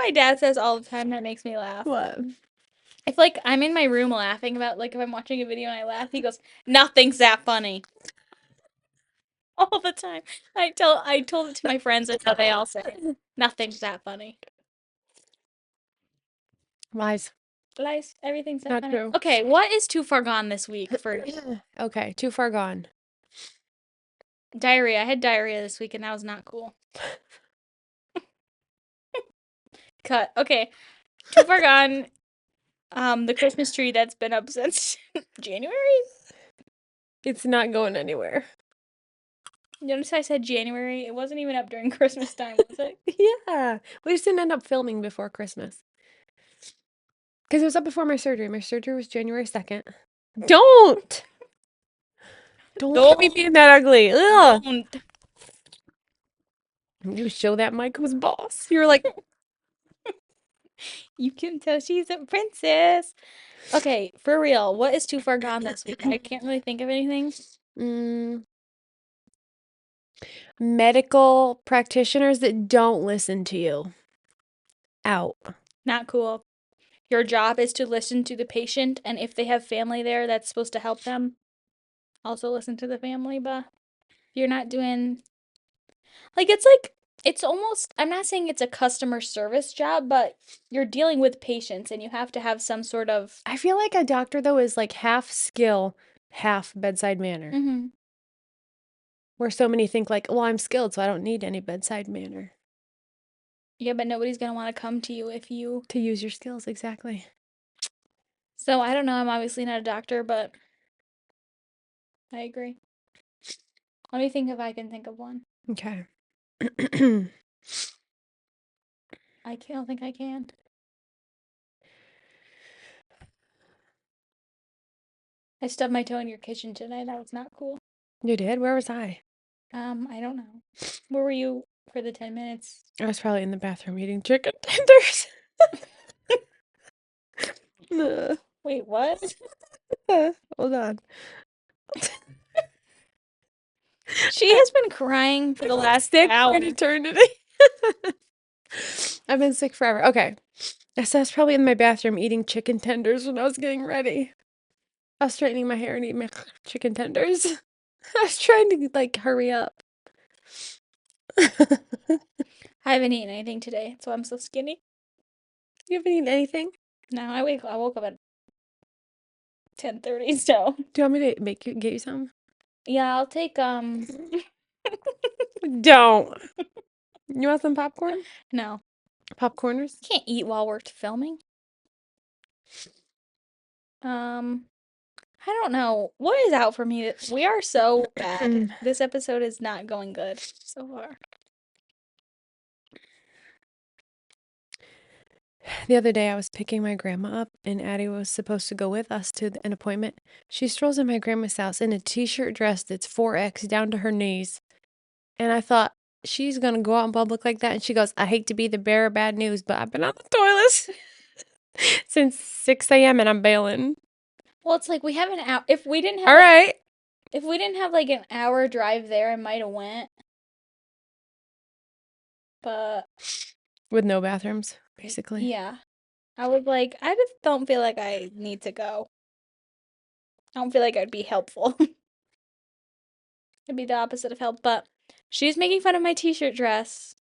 my dad says all the time that makes me laugh? What? If like I'm in my room laughing about like if I'm watching a video and I laugh, he goes, "Nothing's that funny." All the time. I told it to my friends and now they all say, "Nothing's that funny." Lies. Lies, everything's that Not funny. true. Okay, what is too far gone this week for Okay, too far gone. diarrhea? I had diarrhea this week and that was not cool. Cut. Okay. Too far gone. The Christmas tree that's been up since January. It's not going anywhere. Notice I said January. It wasn't even up during Christmas time, was it? Yeah. We just didn't end up filming before Christmas. Because it was up before my surgery. My surgery was January 2nd. Don't! Don't be being that ugly. Ugh. Don't. You show that Mike was boss. You're like, You can tell she's a princess. Okay, for real, what is too far gone this week? I can't really think of anything. medical practitioners that don't listen to you. Out. Not cool. Your job is to listen to the patient, and if they have family there that's supposed to help them, also listen to the family. But you're not doing it's almost, I'm not saying it's a customer service job, but you're dealing with patients and you have to have some sort of. I feel like a doctor, though, is like half skill, half bedside manner. Mm-hmm. Where so many think like, well, I'm skilled, so I don't need any bedside manner. Yeah, but nobody's gonna want to come to you if you. To use your skills, exactly. So I don't know. I'm obviously not a doctor, but I agree. Let me think if I can think of one. Okay. I don't think I can. I stubbed my toe in your kitchen today. That was not cool. You did? Where was I? I don't know. Where were you for the 10 minutes? I was probably in the bathroom eating chicken tenders. Ugh. Wait, what? Hold on. She has been crying for the last Sick hour. for an eternity. I've been sick forever. Okay. So I was probably in my bathroom eating chicken tenders when I was getting ready. I was straightening my hair and eating my chicken tenders. I was trying to like hurry up. I haven't eaten anything today, so I'm so skinny. You haven't eaten anything? No, I woke up at 10:30, so. Do you want me to get you some? Yeah, I'll take Don't. You want some popcorn? no. Popcorners? Can't eat while we're filming. I don't know. What is out for me? We are so bad. This episode is not going good so far. The other day I was picking my grandma up and Addie was supposed to go with us to an appointment. She strolls in my grandma's house in a t-shirt dress that's 4X down to her knees. And I thought, she's going to go out in public like that. And she goes, I hate to be the bearer of bad news, but I've been on the toilet since 6 a.m. and I'm bailing. Well, it's like we have an hour. If we didn't have All right. if we didn't have like an hour drive there, I might have went. But With no bathrooms, basically. yeah. I was like, I just don't feel like I need to go. I don't feel like I'd be helpful. It'd be the opposite of help, but she's making fun of my t-shirt dress.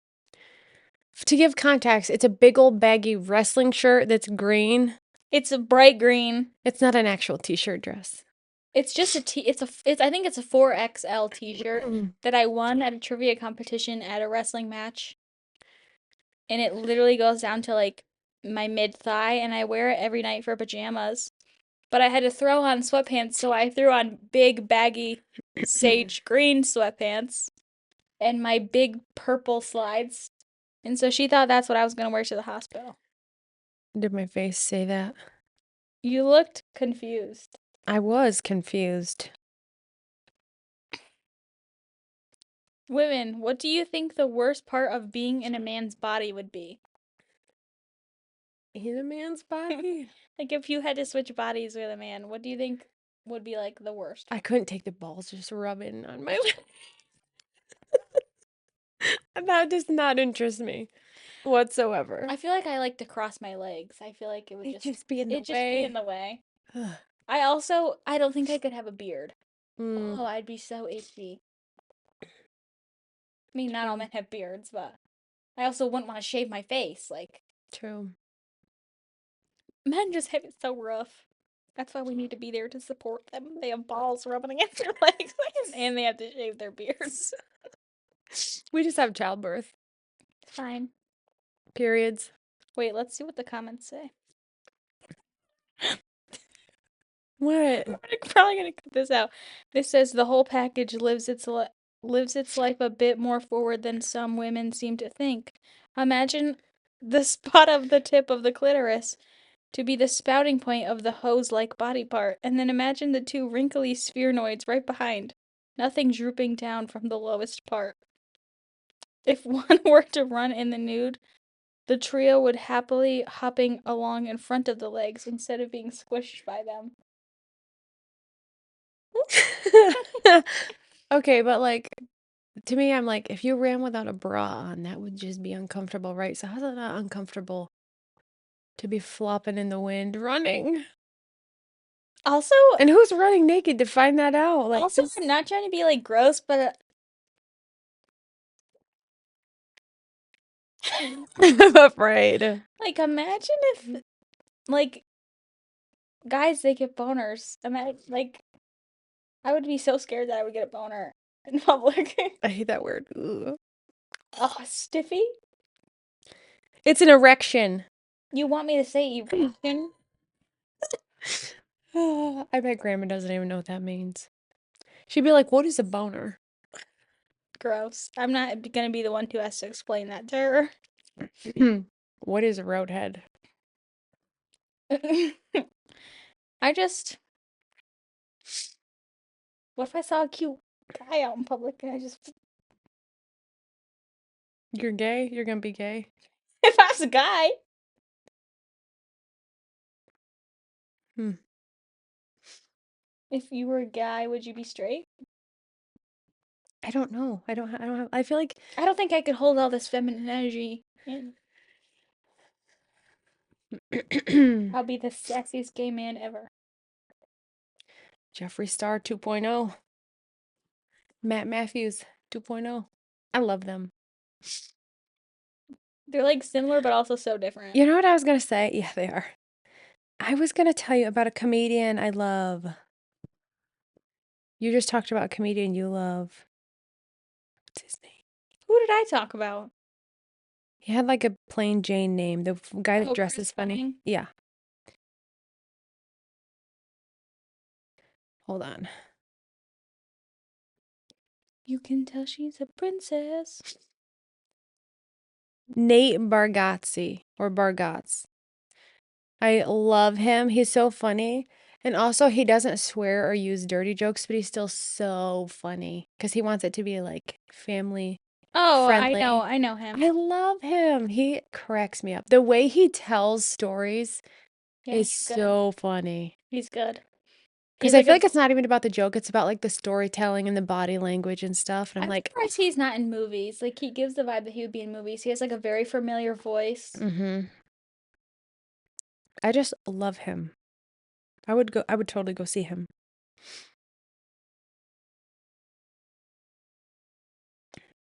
To give context, it's a big old baggy wrestling shirt that's green. It's a bright green. It's not an actual t-shirt dress. It's just I think it's a 4XL t-shirt that I won at a trivia competition at a wrestling match. And it literally goes down to like my mid-thigh and I wear it every night for pajamas. But I had to throw on sweatpants, so I threw on big baggy sage green sweatpants and my big purple slides. And so she thought that's what I was going to wear to the hospital. Did my face say that? You looked confused. I was confused. Women, what do you think the worst part of being in a man's body would be? In a man's body? Like if you had to switch bodies with a man, what do you think would be like the worst? I couldn't take the balls just rubbing on my leg. That does not interest me. whatsoever. I feel like I like to cross my legs. I feel like it would They just just be in the it just be in way. the way. Ugh. I don't think I could have a beard. Mm, Oh, I'd be so itchy. I mean, not all true. men have beards, but I also wouldn't want to shave my face. Like, True. men just have it so rough. That's why we need to be there to support them. They have balls rubbing against their legs, and they have to shave their beards. We just have childbirth. Fine. Periods. Wait, let's see what the comments say. What? I'm probably gonna cut this out. This says the whole package lives its life a bit more forward than some women seem to think. Imagine the spot of the tip of the clitoris to be the spouting point of the hose-like body part, and then imagine the two wrinkly sphenoids right behind, nothing drooping down from the lowest part. If one were to run in the nude, the trio would happily hopping along in front of the legs instead of being squished by them. Okay, but like to me, I'm like, if you ran without a bra on, that would just be uncomfortable, right? So how's it not uncomfortable to be flopping in the wind running? Also, And who's running naked to find that out? Like also, this I'm not trying to be like gross, but I'm afraid. like imagine if like guys they get boners. Imagine like I would be so scared that I would get a boner in public. I hate that word. Ugh. Oh, stiffy? It's an erection. You want me to say erection? I bet grandma doesn't even know what that means. She'd be like, "What is a boner?" Gross. I'm not gonna be the one who has to explain that to her. What is a roadhead? I just what if I saw a cute guy out in public and I just You're gay? You're gonna be gay? if I was a guy, Hmm. if you were a guy, would you be straight? I don't know. I don't have. I feel like I don't think I could hold all this feminine energy in. I'll be the sexiest gay man ever. Jeffree Star 2.0, Matt Matthews 2.0. I love them. They're like similar but also so different. You know what I was gonna say? Yeah, they are. I was gonna tell you about a comedian I love. You just talked about a comedian you love. What's his name? Who did I talk about? He had like a plain Jane name. The guy that Oh, Chris dresses funny. Fleming. Yeah. Hold on. You can tell she's a princess. Nate Bargatze or Bargatze. I love him. He's so funny. And also, he doesn't swear or use dirty jokes, but he's still so funny because he wants it to be like family Oh, friendly. I know him. I love him. He cracks me up. The way he tells stories Yeah, is he's good. so funny. He's good. He Because has I like feel a. like it's not even about the joke, it's about like the storytelling and the body language and stuff. And I'm I'm like, surprised he's not in movies. Like he gives the vibe that he would be in movies. He has like a very familiar voice. mm-hmm. I just love him. I would totally go see him.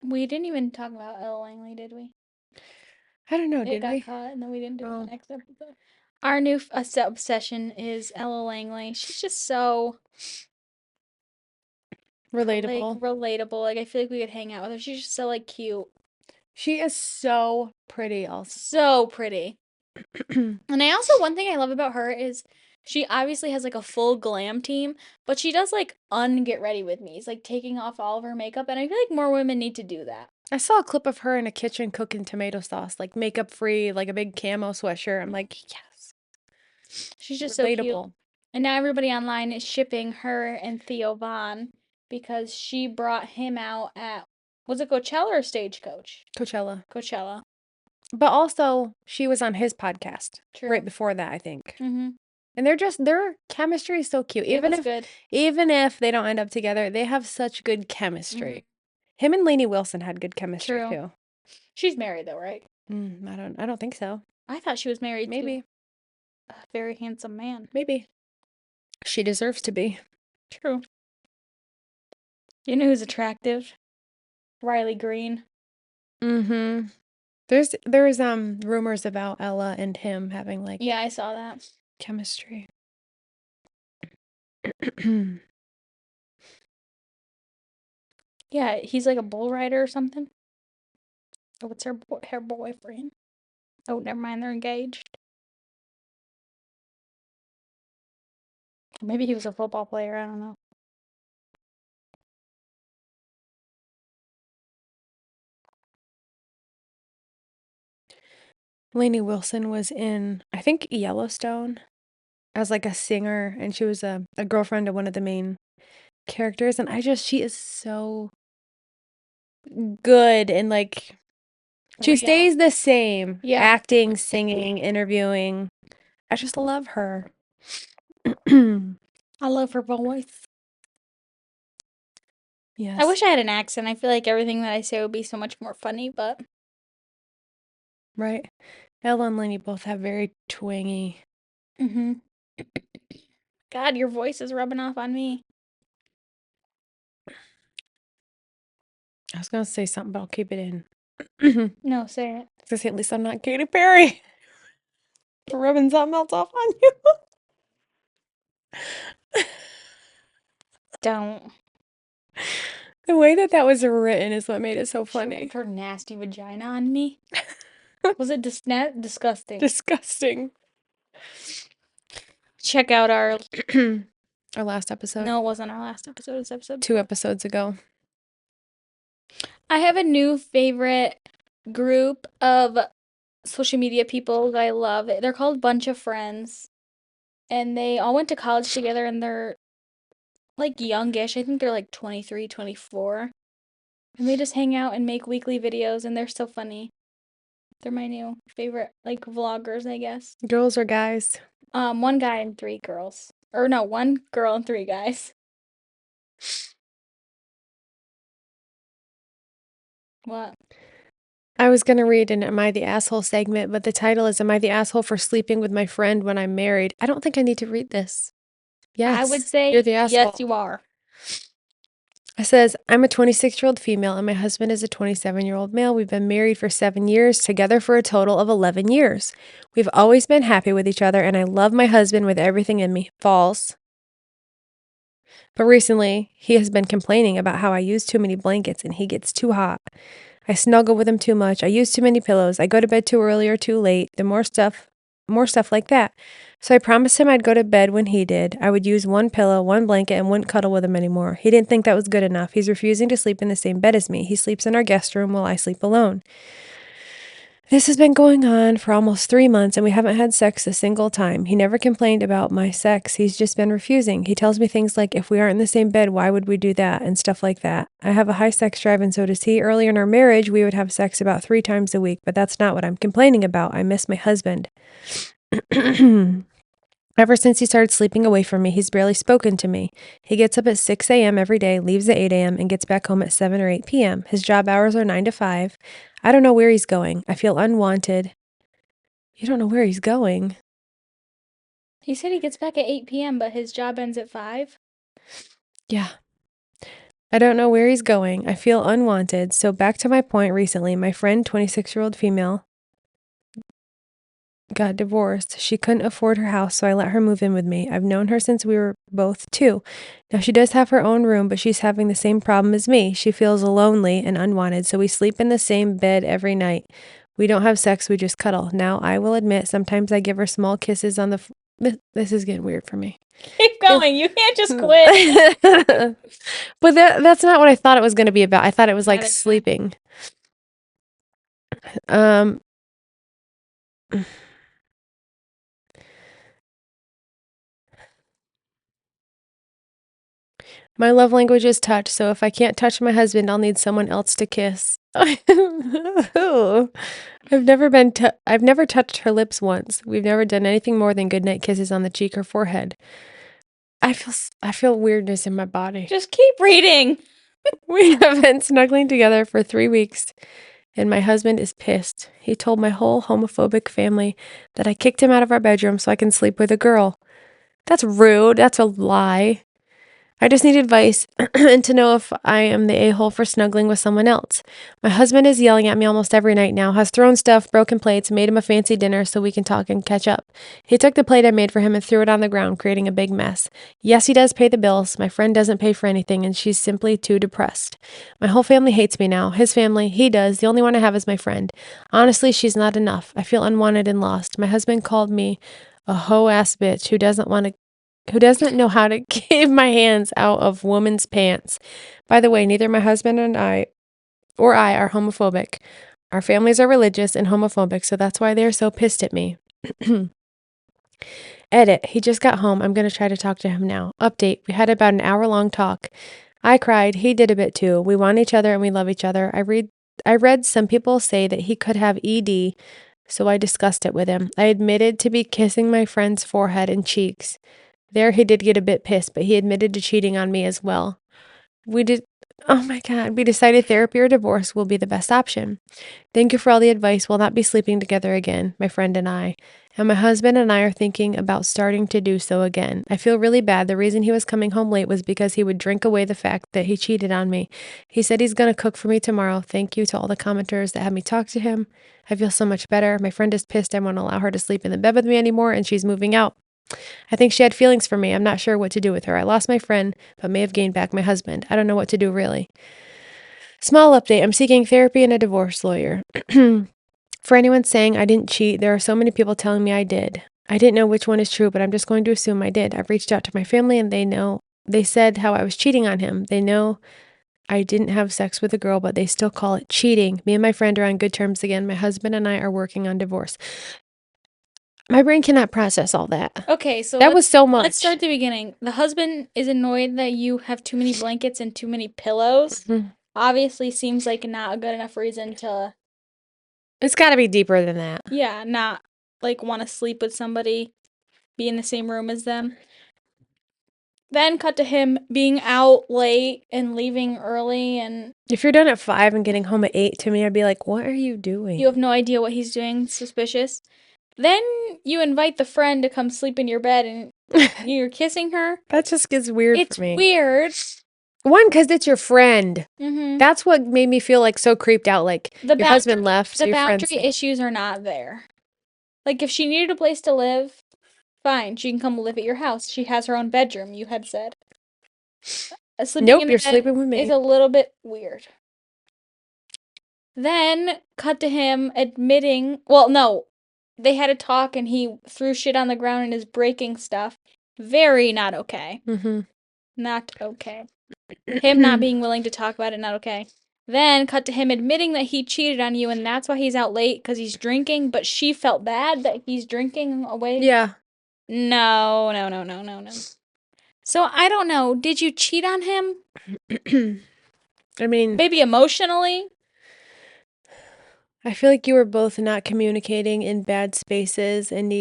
We didn't even talk about Ella Langley, did we? I don't know, It did got we? caught, and then we didn't do it the Oh, next episode. Our new obsession is Ella Langley. She's just so like relatable. relatable. Like I feel like we could hang out with her. She's just so like cute, She is so pretty also. so pretty. And I also one thing I love about her is she obviously has like a full glam team, but she does like unget ready with me's, like taking off all of her makeup, and I feel like more women need to do that. I saw a clip of her in a kitchen cooking tomato sauce, like makeup free, like a big camo sweatshirt. I'm like, yes, She's just so cute. relatable. And now everybody online is shipping her and Theo Von because she brought him out at was it Coachella or Stagecoach? Coachella. Coachella. But also, she was on his podcast right True. before that, I think. Mm-hmm. And their chemistry is so cute. It was good. Even if they don't end up together, they have such good chemistry. Him and Lainey Wilson had good chemistry True. too. She's married though, right? I don't think so. I thought she was married Maybe. to a very handsome man. Maybe. She deserves to be. True. You know who's attractive? Riley Green. Mm-hmm. There's rumors about Ella and him having like Yeah, I saw that. chemistry. Yeah, he's like a bull rider or something. Oh, what's her boyfriend? Oh, never mind, they're engaged. Maybe he was a football player, I don't know. Lainey Wilson was in, I think, Yellowstone as like a singer, and she was a girlfriend of one of the main characters. And she is so good and like she Real. stays the same. Yeah. Acting, singing, interviewing. I just love her. I love her voice. Yes. I wish I had an accent. I feel like everything that I say would be so much more funny, but. Right. Ella and Lainey both have very twangy. Mm-hmm. God, your voice is rubbing off on me. I was gonna say something, but I'll keep it in. No, say it. Because at least I'm not Katy Perry. Rubbing something else off on you. Don't. The way that was written is what made it so She funny. rubbed her nasty vagina on me. Was it disgusting? Disgusting. Check out our. Our last episode. No, it wasn't our last episode. It was episode 2 episodes ago. I have a new favorite group of social media people that I love. They're called Bunch of Friends. And they all went to college together and they're like youngish. I think they're like 23, 24. And they just hang out and make weekly videos and they're so funny. They're my new favorite like vloggers, I guess. Girls or guys? One guy and 3 girls. Or no, 1 girl and 3 guys. What? I was gonna read an Am I the Asshole segment, but the title is Am I the Asshole for Sleeping with My Friend When I'm Married? I don't think I need to read this. Yes. I would say you're the asshole. yes, you are. It says, I'm a 26-year-old female and my husband is a 27-year-old male. We've been married for 7 years, together for a total of 11 years. We've always been happy with each other and I love my husband with everything in me. False. But recently, he has been complaining about how I use too many blankets and he gets too hot. I snuggle with him too much. I use too many pillows. I go to bed too early or too late. More stuff like that. So I promised him I'd go to bed when he did. I would use 1 pillow, 1 blanket, and wouldn't cuddle with him anymore. He didn't think that was good enough. He's refusing to sleep in the same bed as me. He sleeps in our guest room while I sleep alone. This has been going on for almost 3 months and we haven't had sex a single time. He never complained about my sex. He's just been refusing. He tells me things like, if we aren't in the same bed, why would we do that? And stuff like that. I have a high sex drive and so does he. Earlier in our marriage, we would have sex about 3 times a week, but that's not what I'm complaining about. I miss my husband. Ever since he started sleeping away from me, he's barely spoken to me. He gets up at 6 a.m. every day, leaves at 8 a.m., and gets back home at 7 or 8 p.m. His job hours are 9 to 5. I don't know where he's going. I feel unwanted. You don't know where he's going? He said he gets back at 8 p.m., but his job ends at 5. Yeah. I don't know where he's going. I feel unwanted. So back to my point recently, my friend, 26-year-old female, got divorced. She couldn't afford her house, so I let her move in with me. I've known her since we were both 2. Now she does have her own room, but she's having the same problem as me. She feels lonely and unwanted, so we sleep in the same bed every night. We don't have sex, we just cuddle. Now, I will admit, sometimes I give her small kisses on the this is getting weird for me. Keep going. You can't just quit. But that's not what I thought it was going to be about. I thought it was like Neither did I. sleeping. My love language is touch, so if I can't touch my husband, I'll need someone else to kiss. I've never touched her lips once. We've never done anything more than goodnight kisses on the cheek or forehead. I feel weirdness in my body. Just keep reading. We have been snuggling together for 3 weeks, and my husband is pissed. He told my whole homophobic family that I kicked him out of our bedroom so I can sleep with a girl. That's rude. That's a lie. I just need advice and to know if I am the a-hole for snuggling with someone else. My husband is yelling at me almost every night now, has thrown stuff, broken plates, made him a fancy dinner so we can talk and catch up. He took the plate I made for him and threw it on the ground, creating a big mess. Yes, he does pay the bills. My friend doesn't pay for anything, and she's simply too depressed. My whole family hates me now. His family, he does. The only one I have is my friend. Honestly, she's not enough. I feel unwanted and lost. My husband called me a hoe-ass bitch who doesn't know how to keep my hands out of woman's pants. By the way, neither my husband and I are homophobic. Our families are religious and homophobic, so that's why they're so pissed at me. Edit. He just got home. I'm going to try to talk to him now. Update. We had about an hour-long talk. I cried. He did a bit too. We want each other and we love each other. I read some people say that he could have ED, so I discussed it with him. I admitted to be kissing my friend's forehead and cheeks. There he did get a bit pissed, but he admitted to cheating on me as well. Oh my God, we decided therapy or divorce will be the best option. Thank you for all the advice. We'll not be sleeping together again, my friend and I. And my husband and I are thinking about starting to do so again. I feel really bad. The reason he was coming home late was because he would drink away the fact that he cheated on me. He said he's going to cook for me tomorrow. Thank you to all the commenters that had me talk to him. I feel so much better. My friend is pissed I won't allow her to sleep in the bed with me anymore, and she's moving out. I think she had feelings for me. I'm not sure what to do with her. I lost my friend, but may have gained back my husband. I don't know what to do, really. Small update. I'm seeking therapy and a divorce lawyer. For anyone saying I didn't cheat, there are so many people telling me I did. I didn't know which one is true, but I'm just going to assume I did. I've reached out to my family and they said how I was cheating on him. They know I didn't have sex with a girl, but they still call it cheating. Me and my friend are on good terms again. My husband and I are working on divorce. My brain cannot process all that. Okay, so That was so much. let's start at the beginning. The husband is annoyed that you have too many blankets and too many pillows. Mhm. Obviously seems like not a good enough reason to, It's got to be deeper than that. yeah, not like want to sleep with somebody, be in the same room as them. Then cut to him being out late and leaving early, and If you're done at 5 and getting home at 8, to me, I'd be like, what are you doing? you have no idea what he's doing, suspicious. Then you invite the friend to come sleep in your bed and you're kissing her. That just gets weird It's for me. weird. One, because it's your friend. Mm-hmm. That's what made me feel like so creeped out. Like your husband left, so The your friends. boundary issues are not there. Like, if she needed a place to live, fine, she can come live at your house. She has her own bedroom, you had said. Sleeping Nope, in the you're bed sleeping with is me. a little bit weird. Then, cut to him admitting, well, no, they had a talk and he threw shit on the ground and is breaking stuff. Very not okay. Mm-hmm. Not okay. Him not being willing to talk about it, not okay. Then, cut to him admitting that he cheated on you and that's why he's out late because he's drinking, but she felt bad that he's drinking away. Yeah. No. So, I don't know. Did you cheat on him? I mean, Maybe emotionally? I feel like you were both not communicating in bad spaces and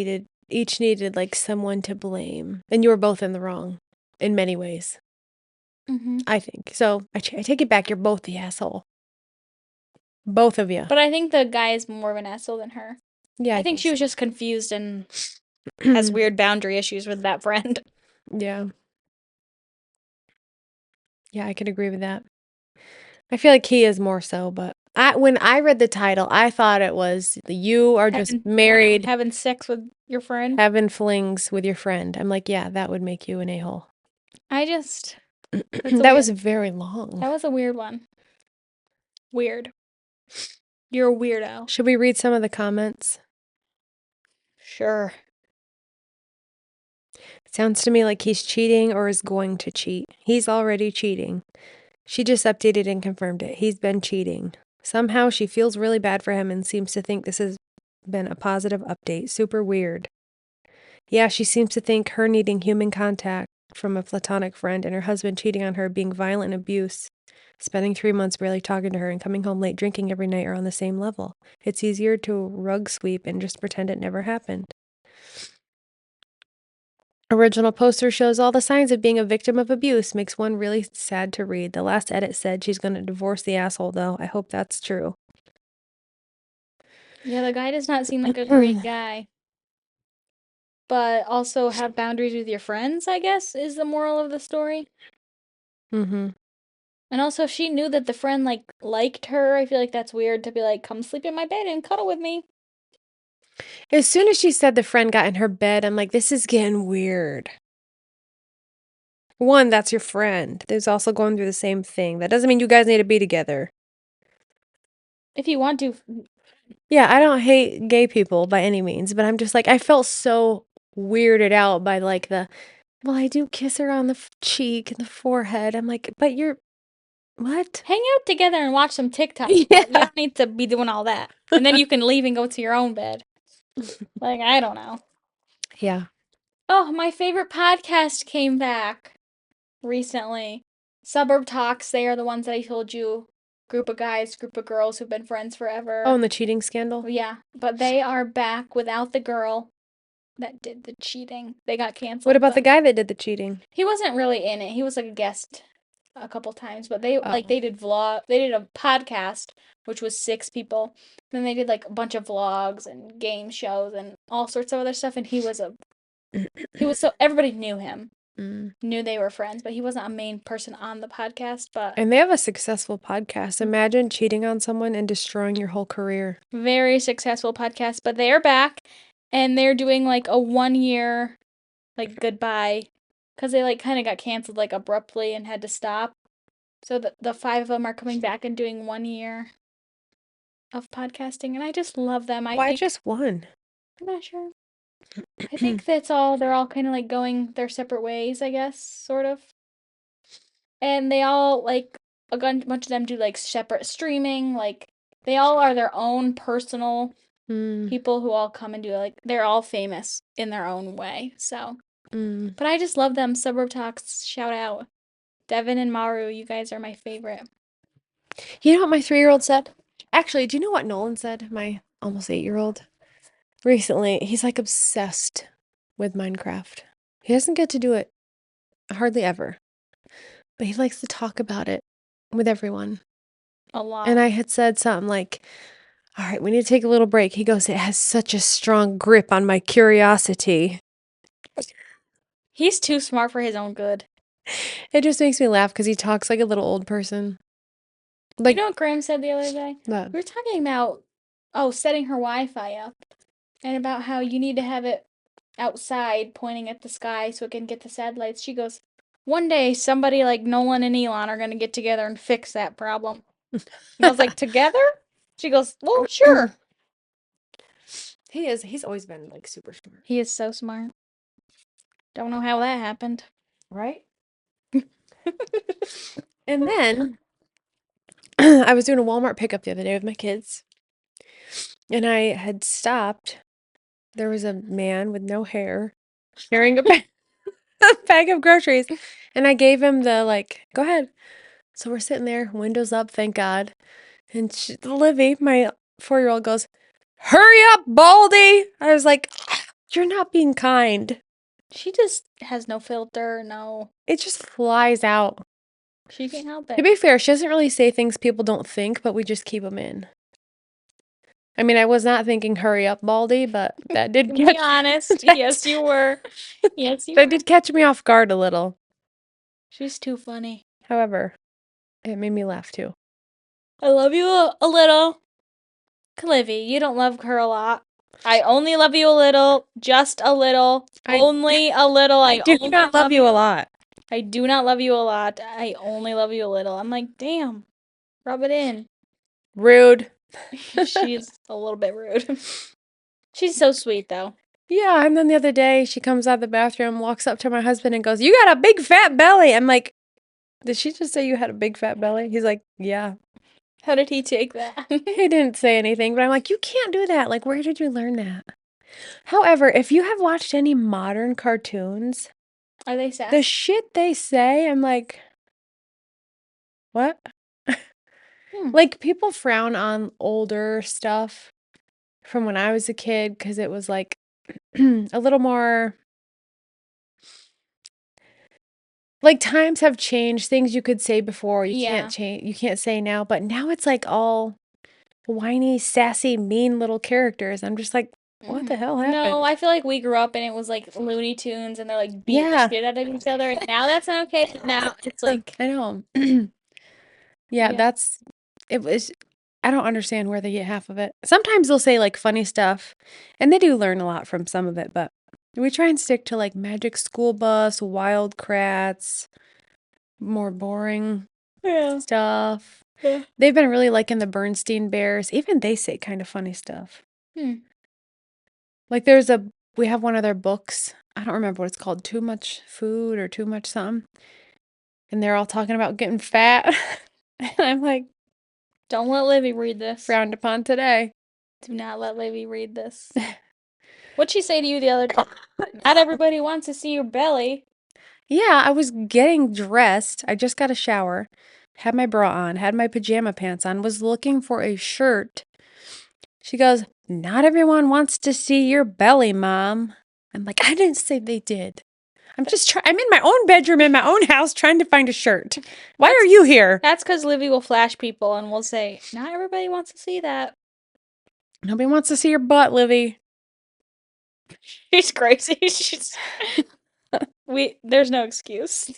each needed like someone to blame. And you were both in the wrong in many ways, Mm-hmm. I think. So I take it back. You're both the asshole. Both of you. But I think the guy is more of an asshole than her. Yeah. I think she was just confused and has weird boundary issues with that friend. Yeah. Yeah, I could agree with that. I feel like he is more so, but when I read the title, I thought it was you are just married, having sex with your friend. having flings with your friend. I'm like, yeah, that would make you an a-hole. That was very long. That was a weird one. Weird. You're a weirdo. Should we read some of the comments? Sure. Sounds to me like he's cheating or is going to cheat. He's already cheating. She just updated and confirmed it. He's been cheating. Somehow she feels really bad for him and seems to think this has been a positive update. Super weird. Yeah, she seems to think her needing human contact from a platonic friend and her husband cheating on her, being violent and abuse, spending 3 months barely talking to her and coming home late drinking every night are on the same level. It's easier to rug sweep and just pretend it never happened. Original poster shows all the signs of being a victim of abuse. Makes one really sad to read. The last edit said she's going to divorce the asshole, though. I hope that's true. Yeah, the guy does not seem like a great guy. But also have boundaries with your friends, I guess, is the moral of the story. Mm-hmm. And also, if she knew that the friend liked her, I feel like that's weird to be like, "Come sleep in my bed and cuddle with me." As soon as she said the friend got in her bed, I'm like, this is getting weird. One, that's your friend. There's also going through the same thing. That doesn't mean you guys need to be together. If you want to, Yeah, I don't hate gay people by any means, but I'm just like, I felt so weirded out by like well, I do kiss her on the cheek and the forehead. I'm like, but you're, what? hang out together and watch some TikToks, but you Yeah. don't need to be doing all that. And then you can leave and go to your own bed. Like, I don't know. Yeah. Oh, my favorite podcast came back recently. Suburb Talks, they are the ones that I told you. Group of guys, group of girls who've been friends Oh, forever. and the cheating scandal? Yeah, but they are back without the girl that did the cheating. They got What canceled, about the but guy that did the cheating? he wasn't really in it. He was like a guest a couple times, but Oh. they did a podcast which was 6 people. Then they did like a bunch of vlogs and game shows and all sorts of other stuff and he was so everybody knew him. Mm. Knew they were friends, but he wasn't a main person on the podcast, but And they have a successful podcast. Imagine cheating on someone and destroying your whole career. very successful podcast, but they are back and they're doing like a 1 year like goodbye because they like kind of got canceled like abruptly and had to stop. So the 5 of them are coming back and doing 1 year of podcasting, and I just love them. I Why think just one? I'm not sure. I think that's all. They're all kind of like going their separate ways, I guess, sort of. And they all like bunch of them do like separate streaming. Like they all are their own personal Mm, people who all come and do like they're all famous in their own way. So, mm. but I just love them. Suburb Talks, shout out. Devin and Maru, you guys are my favorite. You know what my 3-year-old said? Actually, do you know what Nolan said? My almost 8-year-old. Recently, he's like obsessed with Minecraft. He doesn't get to do it hardly ever, but he likes to talk about it with everyone. A lot. And I had said something like, all right, we need to take a little break. He goes, it has such a strong grip on my curiosity. He's too smart for his own good. It just makes me laugh because he talks like a little old person. You Like know what Graham said the other day? that. We were talking about, setting her Wi-Fi up and about how you need to have it outside pointing at the sky so it can get the satellites. She goes, one day somebody like Nolan and Elon are going to get together and fix that problem. And I was like, together? She goes, well, sure. He is. He's always been like super smart. He is so smart. Don't know how that happened. Right? And then I was doing a Walmart pickup the other day with my kids, and I had stopped. There was a man with no hair carrying a bag of groceries, and I gave him the like, go ahead. So we're sitting there, windows up, thank God. And Livy, my 4-year-old, goes, hurry up, Baldy. I was like, you're not being kind. She just has no filter, no. It just flies out. She can't help To it. be fair, she doesn't really say things people don't think, but we just keep them in. I mean, I was not thinking hurry up, Baldy, but that did Be honest. Yes, you were. Yes, you that were. did catch me off guard a little. She's too funny. However, it made me laugh too. I love you a little. Clivy, you don't love her a lot. I only love you a little. Just a little. I Only a little. I do only not love you a lot. I do not love you a lot. I only love you a little. I'm like, damn. Rub it in. Rude. She's a little bit rude. She's so sweet though. Yeah, and then the other day she comes out of the bathroom, walks up to my husband and goes, "You got a big fat belly." I'm like, "Did she just say you had a big fat belly?" He's like, "Yeah." How did he take that? He didn't say anything, but I'm like, "You can't do that. Like, where did you learn that?" However, if you have watched any modern cartoons, Are they the sassy? shit they say, I'm like, "What?" Hmm. Like, people frown on older stuff from when I was a kid because it was like a little more like times have changed. Things you could say before you Yeah. can't change, you can't say now. But now it's like all whiny, sassy, mean little characters. I'm just like, what the hell happened? No, I feel like we grew up and it was like Looney Tunes and they're like beating the Yeah. shit out of each other. And now that's not okay. Now it's like, I know. Yeah, yeah. it was, I don't understand where they get half of it. Sometimes they'll say like funny stuff, and they do learn a lot from some of it, but we try and stick to like Magic School Bus, Wild Kratts, more boring Yeah. stuff. Yeah. They've been really liking the Bernstein Bears. Even they say kind of funny stuff. Hmm. Like we have one of their books. I don't remember what it's called, Too Much Food or Too Much something. And they're all talking about getting fat. And I'm like, Don't let Livy read this. frowned upon today. Do not let Livy read this. What'd she say to you the other day? Not everybody wants to see your belly. Yeah, I was getting dressed. I just got a shower, had my bra on, had my pajama pants on, was looking for a shirt. She goes, "Not everyone wants to see your belly, Mom." I'm like, I didn't say they did. I'm in my own bedroom in my own house trying to find a shirt. Why are you here? That's because Livy will flash people and will say, not everybody wants to see that. Nobody wants to see your butt, Livy. She's crazy. There's no excuse.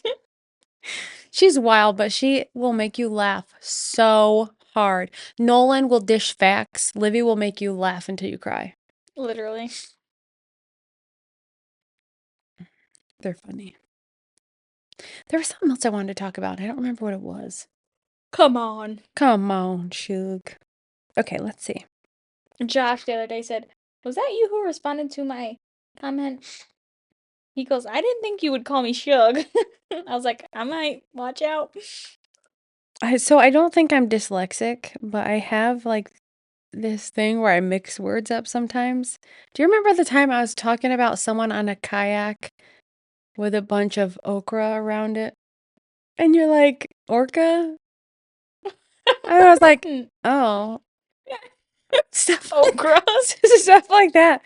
She's wild, but she will make you laugh so hard. Nolan will dish facts. Livy will make you laugh until you cry. Literally. They're funny. There was something else I wanted to talk about. I don't remember what it was. Come on. Come on, Shug. Okay, let's see. Josh the other day said, was that you who responded to my comment? He goes, I didn't think you would call me Shug. I was like, I might. Watch out. So I don't think I'm dyslexic, but I have like this thing where I mix words up sometimes. Do you remember the time I was talking about someone on a kayak with a bunch of okra around it? And you're like, orca? I was like, oh, stuff, Okra. stuff like that.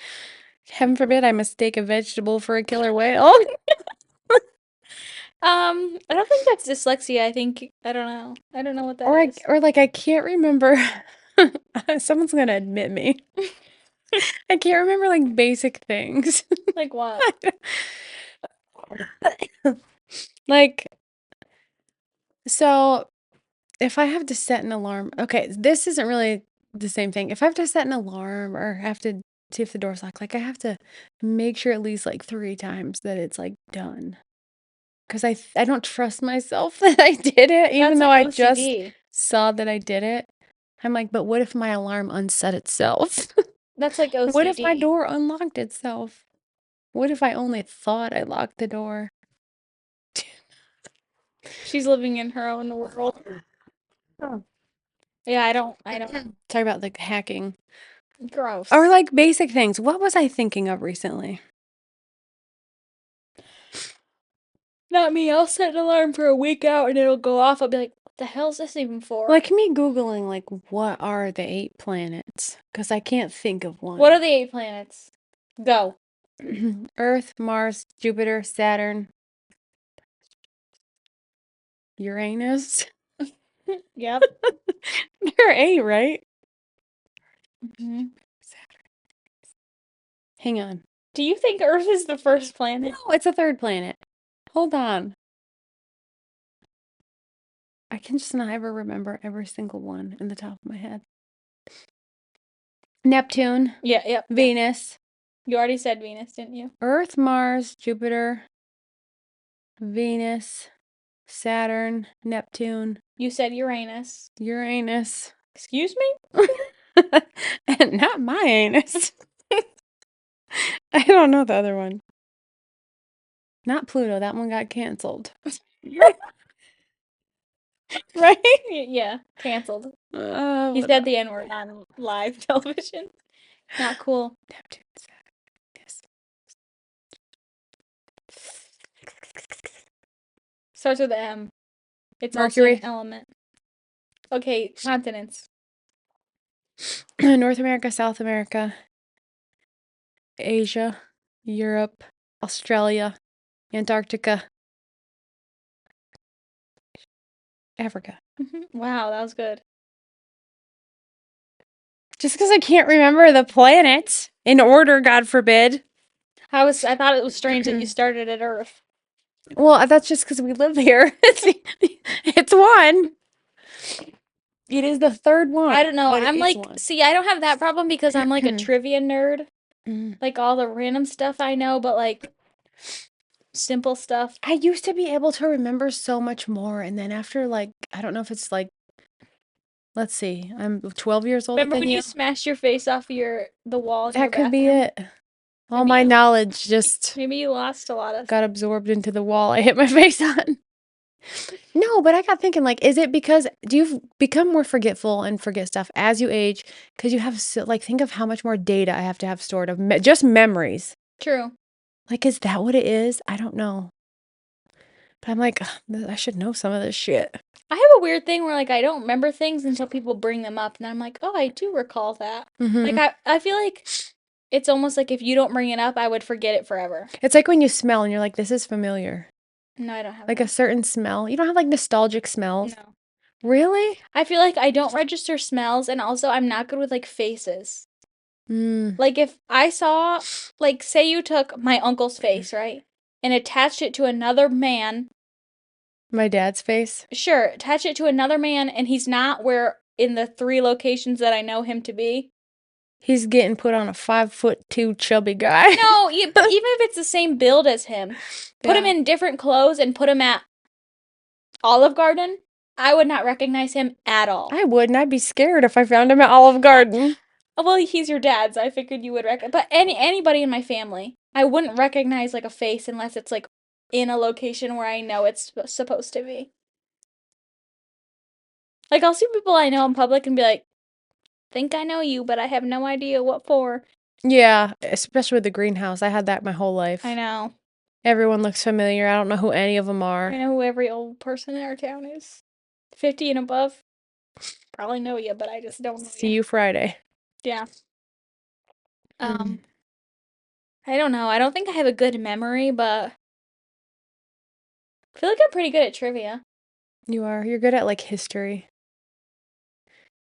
Heaven forbid I mistake a vegetable for a killer whale. I don't think that's dyslexia. I don't know. I don't know what that is. Or like I can't remember. Someone's gonna admit me. I can't remember like basic things. Like what? Like, so if I have to set an alarm, okay, this isn't really the same thing. If I have to set an alarm or have to see if the door's locked, like I have to make sure at least like 3 times that it's like done. Because I don't trust myself that I did it, even That's though like I just OCD. saw that I did it. I'm like, but what if my alarm unset itself? That's like What if my OCD. door unlocked itself? What if I only thought I locked the door? She's living in her own world. Oh. Yeah, I don't. Sorry about like hacking. Gross. Or like basic things. What was I thinking of recently? Not me. I'll set an alarm for a week out and it'll go off. I'll be like, what the hell is this even for? Like me Googling, like, what are the 8 planets? Because I can't think of one. What are the 8 planets? Go. Earth, Mars, Jupiter, Saturn, Uranus. Yep. There are 8, right? hmm Hang on. Do you think Earth is the first planet? No, it's a 3rd planet. Hold on. I can just not ever remember every single one in the top of my head. Neptune, Yeah, yep. Venus, You already said Venus, didn't you? Earth, Mars, Jupiter, Venus, Saturn, Neptune, You said Uranus. Uranus, Excuse me? and not my anus. I don't know the other one. Not Pluto. That one got canceled. Right? Yeah, canceled. He What said the N-word on live television. Not cool. Neptune, Saturn, yes. Starts with M. It's Mercury. also an element. Okay, continents. North America, South America, Asia, Europe, Australia, Antarctica, Africa. Wow, that was good. Just because I can't remember the planets in order, God forbid. I thought it was strange that you started at Earth. Well, that's just because we live here. It's one. It is the third one. I don't know. But it I'm is like, one. see, I don't have that problem because I'm like a trivia nerd. Mm. Like all the random stuff I know, but like simple stuff. I used to be able to remember so much more, and then after like I don't know if it's like, let's see, I'm 12 years older Remember than when you you. smashed your face off the wall in your That could be bathroom? it. All Maybe my you knowledge just maybe you lost a lot of got absorbed into the wall I hit my face on. No, but I got thinking, like, is it because do you become more forgetful and forget stuff as you age? Because you have so, like, think of how much more data I have to have stored of just memories. True. Like, is that what it is? I don't know. But I'm like, "Ugh, I should know some of this shit." I have a weird thing where like I don't remember things until people bring them up and I'm like, "Oh, I do recall that." Like Hmm. I feel like it's almost like if you don't bring it up, I would forget it forever. It's like when you smell and you're like, this is familiar. No, I don't have Like a that. certain smell. You don't have like nostalgic smells. No. Really? I feel like I don't register smells and also I'm not good with like faces. Mm, Like if I saw like say you took my uncle's face, right? And attached it to another man. my dad's face. Sure, attach it to another man and he's not where in the 3 locations that I know him to be. He's getting put on a 5'2" chubby guy. No, but even if it's the same build as him, put him Yeah. in different clothes and put him at Olive Garden, I would not recognize him at all. I wouldn't. I'd be scared if I found him at Olive Garden. Well, he's your dad, so I figured you would recognize. But anybody in my family, I wouldn't recognize like a face unless it's like in a location where I know it's supposed to be. Like I'll see people I know in public and be like, "Think I know you, but I have no idea what for." Yeah, especially with the greenhouse. I had that my whole life. I know. Everyone looks familiar. I don't know who any of them I are. know who every old person in our town is. 50 and above. Probably know you, but I just don't know See you. you Friday. Yeah. Mm. I don't know. I don't think I have a good memory, but I feel like I'm pretty good at trivia. You are. You're good at like history.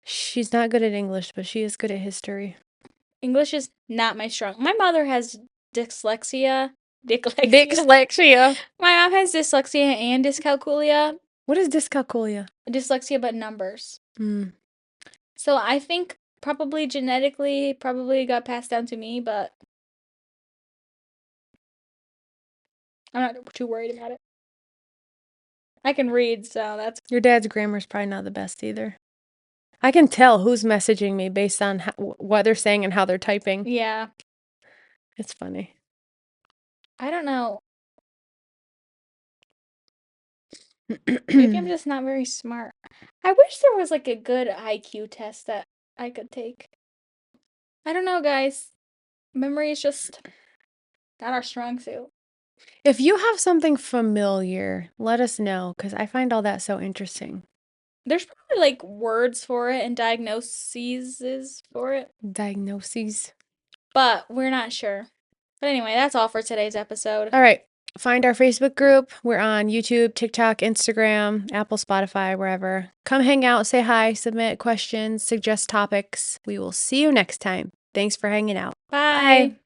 She's not good at English, but she is good at history. English is not my strong. My mother has dyslexia. Dyslexia. Dyslexia. My mom has dyslexia and dyscalculia. What is dyscalculia? Dyslexia, but numbers. Mm. So I think probably genetically, probably got passed down to me, but I'm not too worried about it. I can read, so that's Your dad's grammar's probably not the best either. I can tell who's messaging me based on what they're saying and how they're typing. yeah. It's funny. I don't know. Maybe I'm just not very smart. I wish there was like a good IQ test that I could take. I don't know, guys. Memory is just not our strong suit. If you have something familiar, let us know because I find all that so interesting. There's probably like words for it and diagnoses for it, Diagnoses. but we're not sure. But anyway, that's all for today's episode. All right. Find our Facebook group. We're on YouTube, TikTok, Instagram, Apple, Spotify, wherever. Come hang out, say hi, submit questions, suggest topics. We will see you next time. Thanks for hanging out. Bye.